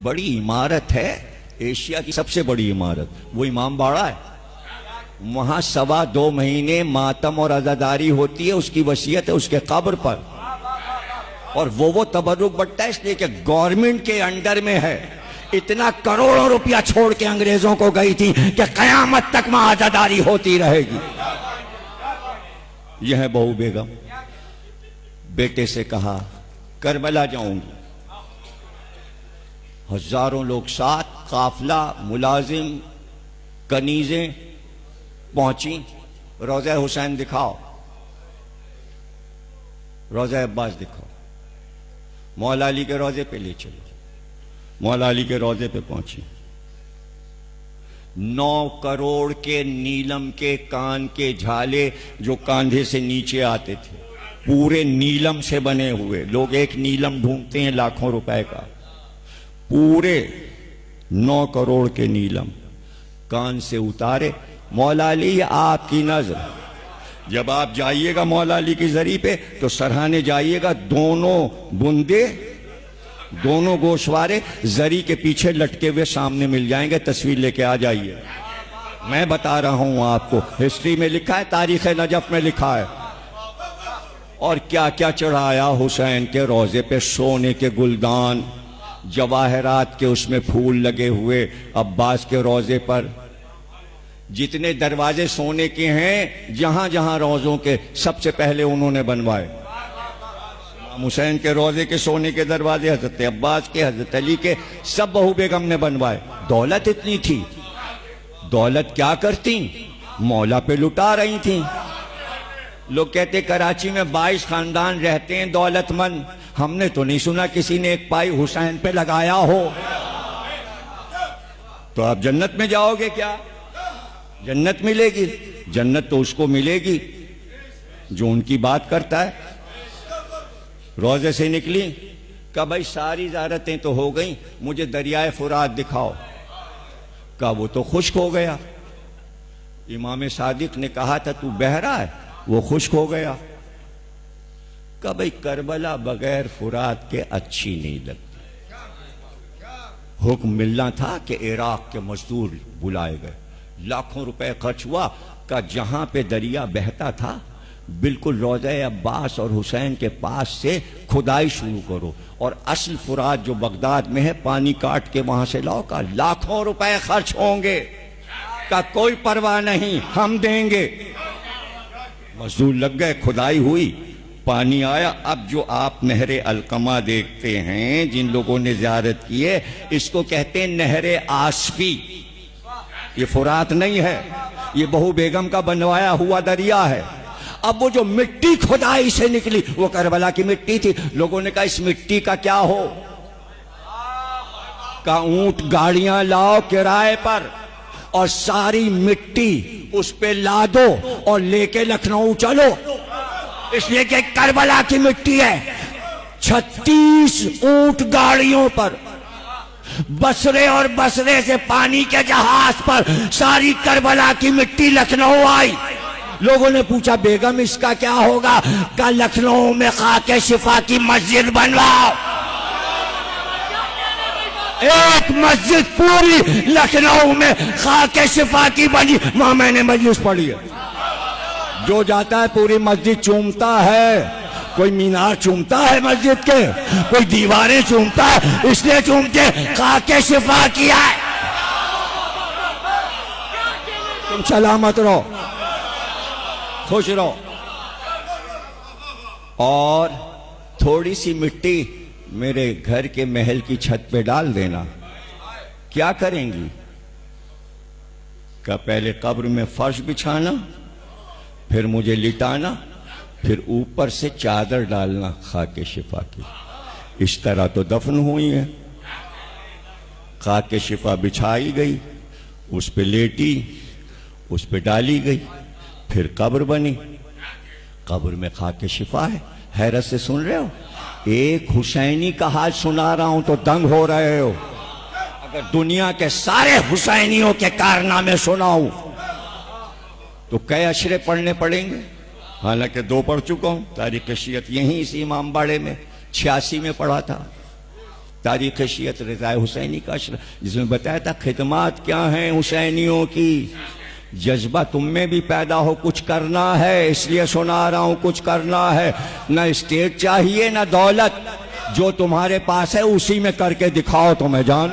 बड़ी इमारत है, एशिया की सबसे बड़ी इमारत, वो इमाम बाड़ा है। वहां 2.25 महीने मातम और अज़ादारी होती है, उसकी वसीयत है उसके कब्र पर। और वो तबर्रुक बढ़ता है इसलिए कि गवर्नमेंट के अंडर में है। इतना करोड़ों रुपया छोड़ के अंग्रेजों को गई थी कि कयामत तक वहां अज़ादारी होती रहेगी। यह है बहू बेगम। बेटे से कहा करबला जाऊंगी। हजारों लोग साथ, काफिला, मुलाजिम, कनीजें पहुंची। रोज़ा हुसैन दिखाओ, रोज़ा अब्बास दिखाओ, मौला अली के रोज़े पे ले चलो। मौला अली के रोज़े पे पहुंची। 9 करोड़ के नीलम के कान के झाले जो कांधे से नीचे आते थे, पूरे नीलम से बने हुए। लोग एक नीलम ढूंढते हैं लाखों रुपए का, पूरे 9 करोड़ के नीलम कान से उतारे। मौला अली आपकी नजर, जब आप जाइएगा मौला अली की जरी पे तो सरहाने जाइएगा, दोनों बुंदे, दोनों गोशवारे जरी के पीछे लटके हुए सामने मिल जाएंगे। तस्वीर लेके आ जाइए। मैं बता रहा हूं आपको, हिस्ट्री में लिखा है, तारीख नजफ में लिखा है। और क्या क्या चढ़ाया हुसैन के रोजे पे, सोने के गुलदान, जवाहरात के उसमें फूल लगे हुए। अब्बास के रोजे पर जितने दरवाजे सोने के हैं, जहां जहां रोजों के, सबसे पहले उन्होंने बनवाए। हुसैन के रोजे के सोने के दरवाजे, हजरत अब्बास के, हजरत अली के, सब बहू बेगम ने बनवाए। दौलत इतनी थी, दौलत क्या करती, मौला पे लुटा रही थी। लोग कहते कराची में 22 खानदान रहते हैं दौलतमंद, हमने तो नहीं सुना किसी ने एक पाई हुसैन पे लगाया हो। तो आप जन्नत में जाओगे क्या? जन्नत मिलेगी? जन्नत तो उसको मिलेगी जो उनकी बात करता है। रोजे से निकली, कहा भाई सारी ज़ियारतें तो हो गई, मुझे दरियाए फुरात दिखाओ। कहा वो तो खुश्क हो गया। इमाम सादिक ने कहा था तू बहरा है, वो खुश्क हो गया। कहा भाई करबला बगैर फुरात के अच्छी नहीं लगती। हुक्म मिलना था कि इराक के मजदूर बुलाए गए, लाखों रुपए खर्च हुआ। का जहां पे दरिया बहता था बिल्कुल रोज़ा अब्बास और हुसैन के पास से खुदाई शुरू करो, और असल फुरात जो बगदाद में है पानी काट के वहां से लाओ। का लाखों रुपए खर्च होंगे। का कोई परवाह नहीं, हम देंगे। मजदूर लग गए, खुदाई हुई, पानी आया। अब जो आप नहरे अलकमा देखते हैं, जिन लोगों ने ज़ियारत की है, इसको कहते हैं नहरे आसफी। ये फुरात नहीं है, ये बहू बेगम का बनवाया हुआ दरिया है। अब वो जो मिट्टी खुदाई से निकली वो करबला की मिट्टी थी। लोगों ने कहा इस मिट्टी का क्या हो? का ऊंट गाड़ियां लाओ किराए पर और सारी मिट्टी उस पे ला दो और लेके लखनऊ चलो, इसलिए कि करबला की मिट्टी है। 36 ऊंट गाड़ियों पर, बसरे और बसरे से पानी के जहाज पर सारी करबला की मिट्टी लखनऊ आई। लोगों ने पूछा बेगम इसका क्या होगा? का लखनऊ में खाके शिफा की मस्जिद बनवाओ। एक मस्जिद पूरी लखनऊ में खाके शिफा की बनी, वहां मैंने मजलिस पढ़ी है। जो जाता है पूरी मस्जिद चूमता है। कोई मीनार चूमता है मस्जिद के, कोई दीवारें चूमता है, इसलिए चूमते खाके शिफा किया है। तुम सलामत रहो, खुश रहो। और थोड़ी सी मिट्टी मेरे घर के महल की छत पे डाल देना। क्या करेंगी? का पहले कब्र में फर्श बिछाना, फिर मुझे लिटाना, फिर ऊपर से चादर डालना खाके शिफा की। इस तरह तो दफन हुई है। खाके शिफा बिछाई गई, उस पे लेटी, उस पे डाली गई, फिर कब्र बनी। कब्र में खाके शिफा है। हैरत से सुन रहे हो? एक हुसैनी का हाल सुना रहा हूं तो दंग हो रहे हो। अगर दुनिया के सारे हुसैनियों के कारनामे सुनाऊं तो कई अशरे पढ़ने पड़ेंगे। हालांकि 2 पढ़ चुका हूं। तारीख शियत यहीं इसी इमाम बाड़े में 86 में पढ़ा था। तारीख शियत रज़ा हुसैनी का अशर, जिसमें बताया था खिदमात क्या हैं हुसैनियों की। जज्बा तुम में भी पैदा हो, कुछ करना है, इसलिए सुना रहा हूं, कुछ करना है। न स्टेट चाहिए न दौलत, जो तुम्हारे पास है उसी में करके दिखाओ तो मैं जान।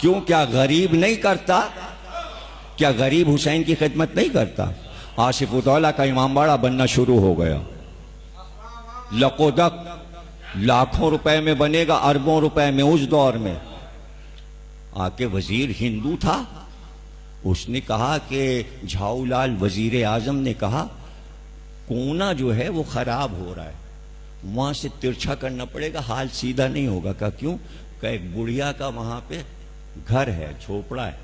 क्यों, क्या गरीब नहीं करता? क्या गरीब हुसैन की खिदमत नहीं करता? आसिफुद्दौला का इमामबाड़ा बनना शुरू हो गया। लकोदक लाखों रुपए में बनेगा, अरबों रुपए में। उस दौर में आके वजीर हिंदू था, उसने कहा कि झाऊलाल वजीर आजम ने कहा कोना जो है वो खराब हो रहा है, वहां से तिरछा करना पड़ेगा, हाल सीधा नहीं होगा। का क्यों? का एक बुढ़िया का वहां पे घर है, झोपड़ा है।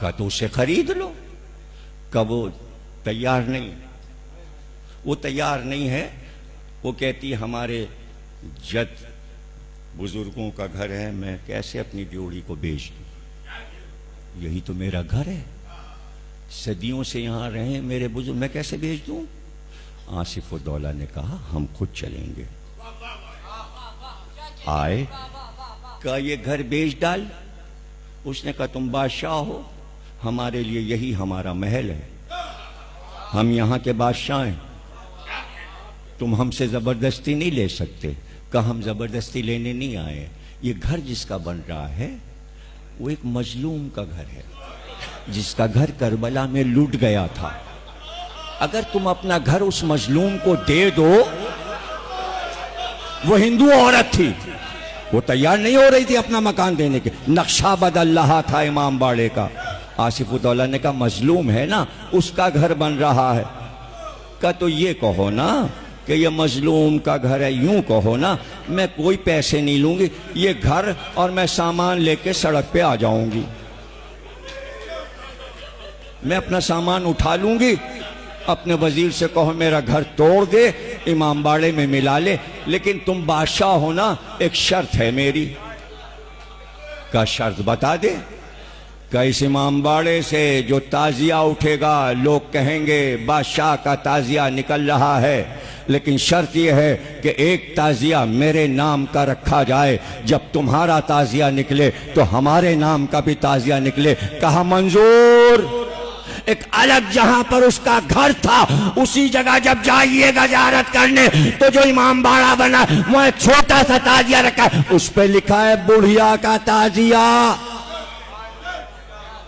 का तो उसे खरीद लो। कब वो तैयार नहीं, वो तैयार नहीं है। वो कहती है हमारे जद बुजुर्गों का घर है, मैं कैसे अपनी ड्योढ़ी को बेच दूं? यही तो मेरा घर है, सदियों से यहां रहे मेरे बुजुर्ग, मैं कैसे बेच दूं? आसिफुद्दौला ने कहा हम खुद चलेंगे। आए, का ये घर बेच डाल। उसने कहा तुम बादशाह हो, हमारे लिए यही हमारा महल है, हम यहां के बादशाह हैं, तुम हमसे जबरदस्ती नहीं ले सकते। का हम जबरदस्ती लेने नहीं आए, ये घर जिसका बन रहा है वो एक मजलूम का घर है, जिसका घर करबला में लूट गया था। अगर तुम अपना घर उस मजलूम को दे दो, वो हिंदू औरत थी, वो तैयार नहीं हो रही थी अपना मकान देने के, नक्शा बदल रहा था इमामबाड़े का। आसिफुद्दौला ने कहा मजलूम है ना, उसका घर बन रहा है। का तो ये कहो ना कि ये मजलूम का घर है, यूं कहो ना, मैं कोई पैसे नहीं लूंगी, ये घर और मैं सामान लेके सड़क पे आ जाऊंगी, मैं अपना सामान उठा लूंगी, अपने वजीर से कहो मेरा घर तोड़ दे, इमामबाड़े में मिला ले, लेकिन तुम बादशाह हो ना, एक शर्त है मेरी। का शर्त बता दे। का इस इमामबाड़े से जो ताजिया उठेगा, लोग कहेंगे बादशाह का ताजिया निकल रहा है, लेकिन शर्त यह है कि एक ताजिया मेरे नाम का रखा जाए, जब तुम्हारा ताजिया निकले तो हमारे नाम का भी ताजिया निकले। कहा मंजूर। एक अलग जहां पर उसका घर था, उसी जगह जब जाइएगा ज़ियारत करने, तो जो इमामबाड़ा बना वहां एक छोटा सा ताजिया रखा है, उस पर लिखा है बुढ़िया का ताजिया।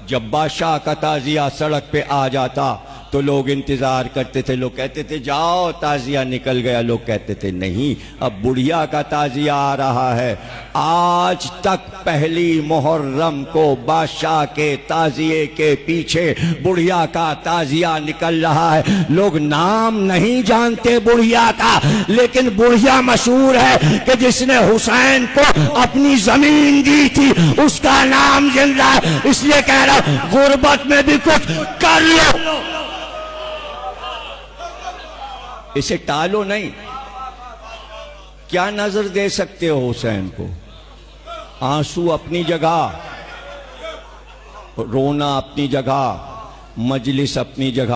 जब बादशाह का ताजिया सड़क पे आ जाता तो लोग इंतजार करते थे, लोग कहते थे जाओ ताजिया निकल गया, लोग कहते थे नहीं, अब बुढ़िया का ताजिया आ रहा है। आज तक पहली मुहर्रम को बादशाह के ताजिए के पीछे बुढ़िया का ताजिया निकल रहा है। लोग नाम नहीं जानते बुढ़िया का, लेकिन बुढ़िया मशहूर है कि जिसने हुसैन को अपनी जमीन दी थी, उसका नाम जिंदा है। इसलिए कह रहा हूं गुर्बत में भी कुछ कर लो, इसे टालो नहीं। क्या नजर दे सकते हो हुसैन को? आंसू अपनी जगह, रोना अपनी जगह, मजलिस अपनी जगह।